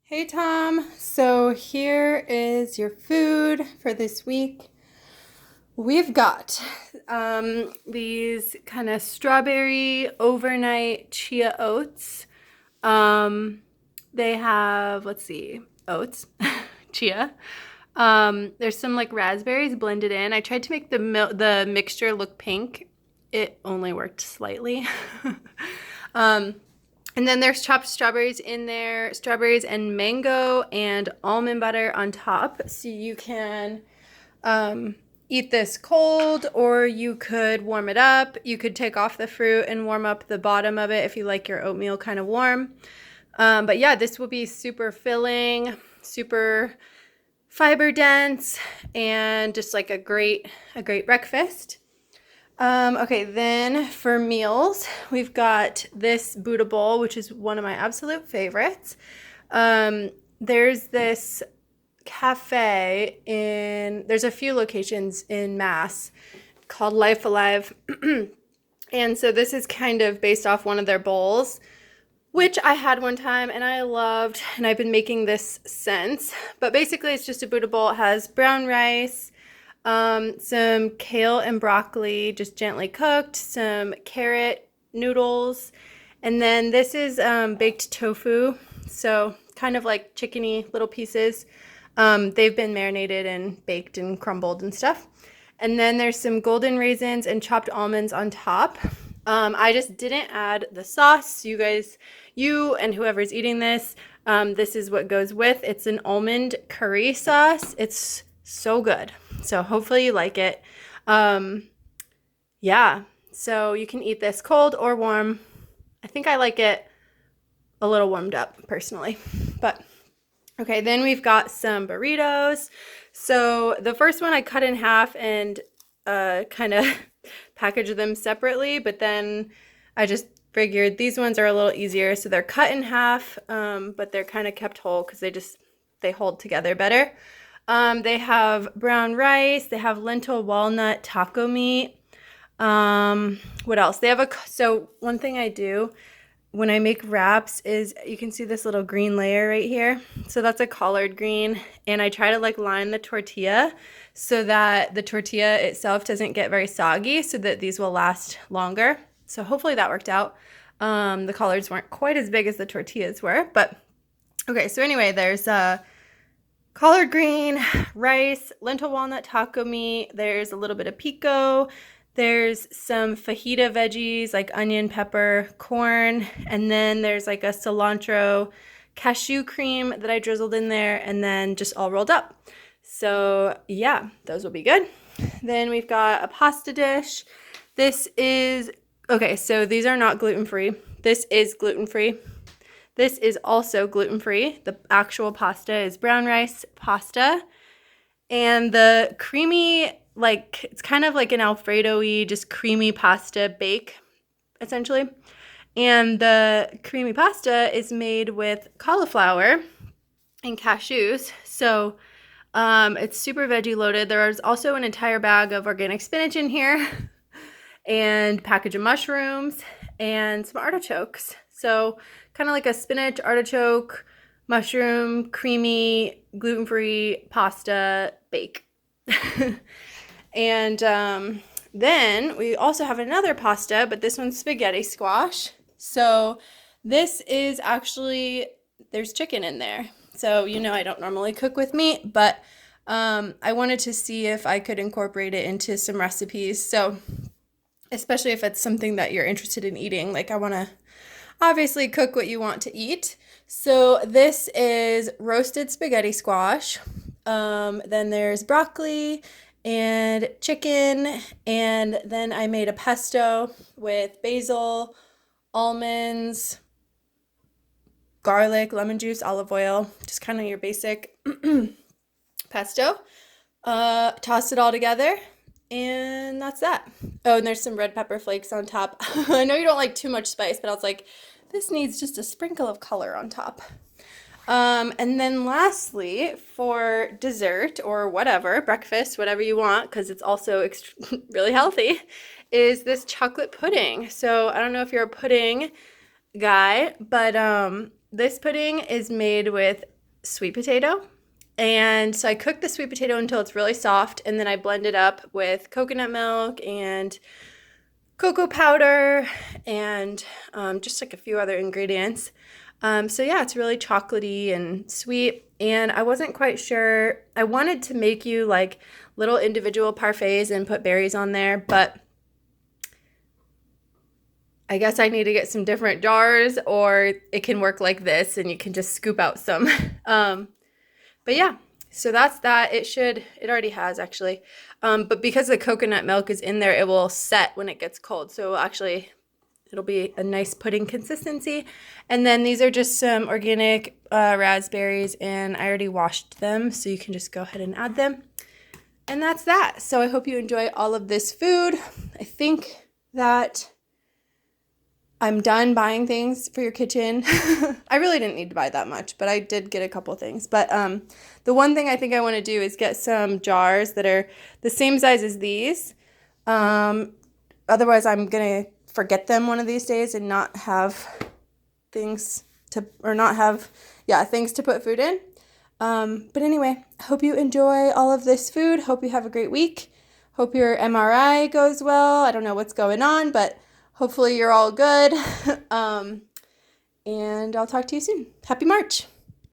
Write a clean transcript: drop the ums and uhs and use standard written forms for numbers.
Hey Tom, so here is your food for this week. We've got these kind of strawberry overnight chia oats. Um, they have, let's see, oats, chia. There's some like raspberries blended in. I tried to make the mixture look pink. It only worked slightly. um, and then there's chopped strawberries in there, strawberries and mango and almond butter on top. So you can eat this cold or you could warm it up. You could take off the fruit and warm up the bottom of it if you like your oatmeal kind of warm. But yeah, this will be super filling, super fiber dense, and just like a great breakfast. Okay, then for meals, we've got this Buddha bowl, which is one of my absolute favorites. There's this cafe there's a few locations in Mass called Life Alive. And so this is kind of based off one of their bowls, which I had one time and I loved, and I've been making this since. But basically, it's just a Buddha bowl. It has brown rice, some kale and broccoli, just gently cooked, some carrot noodles, and then this is baked tofu, so kind of like chickeny little pieces. They've been marinated and baked and crumbled and stuff. And then there's some golden raisins and chopped almonds on top. I just didn't add the sauce. You and whoever's eating this, this is what goes with. It's an almond curry sauce. It's so good. So hopefully you like it. Yeah, so you can eat this cold or warm. I think I like it a little warmed up personally, but okay, then we've got some burritos. So the first one I cut in half and kind of packaged them separately, but then I just figured these ones are a little easier. So they're cut in half, but they're kind of kept whole because they hold together better. They have brown rice. They have lentil walnut taco meat. What else? So one thing I do when I make wraps is you can see this little green layer right here. So that's a collard green, and I try to like line the tortilla so that the tortilla itself doesn't get very soggy so that these will last longer. So hopefully that worked out. The collards weren't quite as big as the tortillas were, but okay. So anyway, there's collard green, rice, lentil walnut taco meat. There's a little bit of pico. There's some fajita veggies like onion, pepper, corn, and then there's like a cilantro cashew cream that I drizzled in there and then just all rolled up. So yeah, those will be good. Then we've got a pasta dish. Okay, so these are not gluten-free. This is gluten-free. This is also gluten-free. The actual pasta is brown rice pasta. And the creamy, like, it's kind of like an Alfredo-y, just creamy pasta bake, essentially. And the creamy pasta is made with cauliflower and cashews. So it's super veggie loaded. There is also an entire bag of organic spinach in here and package of mushrooms and some artichokes. So kind of like a spinach, artichoke, mushroom, creamy, gluten-free pasta bake. And then we also have another pasta, but this one's spaghetti squash. So this is actually, there's chicken in there. So I don't normally cook with meat, but I wanted to see if I could incorporate it into some recipes. So especially if it's something that you're interested in eating, like I want to obviously cook what you want to eat. So this is roasted spaghetti squash. Then there's broccoli and chicken, and then I made a pesto with basil, almonds, garlic, lemon juice, olive oil, just kind of your basic pesto. Tossed it all together, and that's that. Oh, and there's some red pepper flakes on top. I know you don't like too much spice, but I was like, this needs just a sprinkle of color on top. And then lastly, for dessert or whatever, breakfast, whatever you want, because it's also really healthy, is this chocolate pudding. So I don't know if you're a pudding guy, but this pudding is made with sweet potato. And so I cook the sweet potato until it's really soft, and then I blend it up with coconut milk and cocoa powder and just like a few other ingredients. So yeah, it's really chocolatey and sweet. And I wasn't quite sure. I wanted to make you like little individual parfaits and put berries on there, but I guess I need to get some different jars, or it can work like this and you can just scoop out some. But yeah, so that's that. It already has actually. But because the coconut milk is in there, it will set when it gets cold. So actually, it'll be a nice pudding consistency. And then these are just some organic raspberries, and I already washed them, so you can just go ahead and add them. And that's that. So I hope you enjoy all of this food. I think that I'm done buying things for your kitchen. I really didn't need to buy that much, but I did get a couple things. But the one thing I think I want to do is get some jars that are the same size as these. Otherwise, I'm going to forget them one of these days and not have things to put food in. But anyway, I hope you enjoy all of this food. Hope you have a great week. Hope your MRI goes well. I don't know what's going on, but hopefully you're all good. And I'll talk to you soon. Happy March.